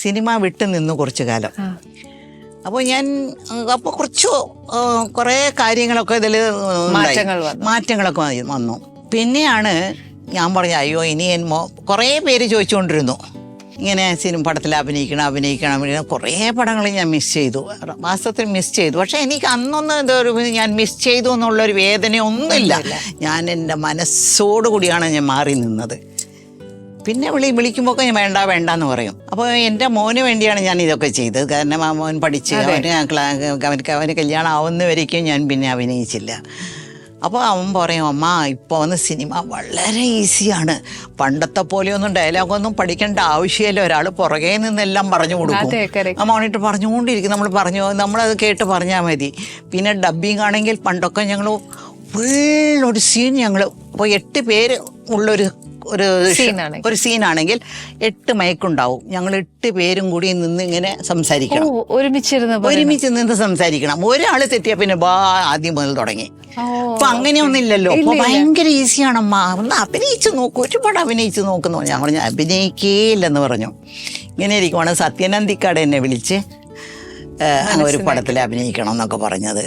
Cinema വിട്ട് നിന്നു കുറച്ചു കാലം. അപ്പോൾ കുറേ കാര്യങ്ങളൊക്കെ ഇതിൽ മാറ്റങ്ങളൊക്കെ വന്നു. പിന്നെയാണ് ഞാൻ പറഞ്ഞു അയ്യോ ഇനി കുറേ പേര് ചോദിച്ചുകൊണ്ടിരുന്നു ഇങ്ങനെ പടത്തിൽ അഭിനയിക്കണം. കുറേ പടങ്ങൾ ഞാൻ മിസ് ചെയ്തു, വാസ്തവത്തിൽ മിസ് ചെയ്തു. പക്ഷേ എനിക്ക് അന്നൊന്നും ഞാൻ മിസ് ചെയ്തു എന്നുള്ളൊരു വേദനയൊന്നുമില്ല. ഞാൻ എൻ്റെ മനസ്സോടുകൂടിയാണ് ഞാൻ മാറി നിന്നത്. പിന്നെ വിളിക്കുമ്പോൾ ഞാൻ വേണ്ടെന്ന് പറയും. അപ്പോൾ എൻ്റെ മോന് വേണ്ടിയാണ് ഞാൻ ഇതൊക്കെ ചെയ്തത്. കാരണം ആ മോൻ പഠിച്ച് അവന് കല്യാണം ആവുന്നവരേക്കും ഞാൻ പിന്നെ അഭിനയിച്ചില്ല. അപ്പോൾ അവൻ പറയും അമ്മ ഇപ്പോൾ സിനിമ വളരെ ഈസിയാണ്, പണ്ടത്തെ പോലെയൊന്നും ഡയലോഗൊന്നും പഠിക്കേണ്ട ആവശ്യമില്ല, ഒരാൾ പുറകെ നിന്നെല്ലാം പറഞ്ഞു കൊടുക്കും. ആ മോണിറ്റർ പറഞ്ഞുകൊണ്ടിരിക്കും, നമ്മളത് കേട്ട് പറഞ്ഞാൽ മതി. പിന്നെ ഡബ്ബിങ് ആണെങ്കിൽ പണ്ടൊക്കെ ഞങ്ങൾ ഒരു സീൻ ഇപ്പോൾ 8 പേര് ഉള്ളൊരു ഒരു സീനാണെങ്കിൽ 8 മയക്കുണ്ടാവും. ഞങ്ങൾ 8 പേരും കൂടി നിന്ന് ഇങ്ങനെ സംസാരിക്കണം, ഒരുമിച്ച് നിന്ന് സംസാരിക്കണം. ഒരാൾ തെറ്റിയാൽ പിന്നെ ആദ്യം മുതൽ തുടങ്ങി. അപ്പൊ അങ്ങനെയൊന്നുമില്ലല്ലോ. അപ്പൊ ഭയങ്കര ഈസിയാണമ്മ, ഒന്ന് അഭിനയിച്ച് നോക്കൂ, ഒരുപാട് അഭിനയിച്ച് നോക്കുന്നു. ഞാൻ പറഞ്ഞു അഭിനയിക്കേയില്ലെന്ന് പറഞ്ഞു. ഇങ്ങനെ ഇരിക്കുവാണ് സത്യനന്ദിക്കാട് എന്നെ വിളിച്ച് ഒരു പടത്തിൽ അഭിനയിക്കണം എന്നൊക്കെ പറഞ്ഞത്.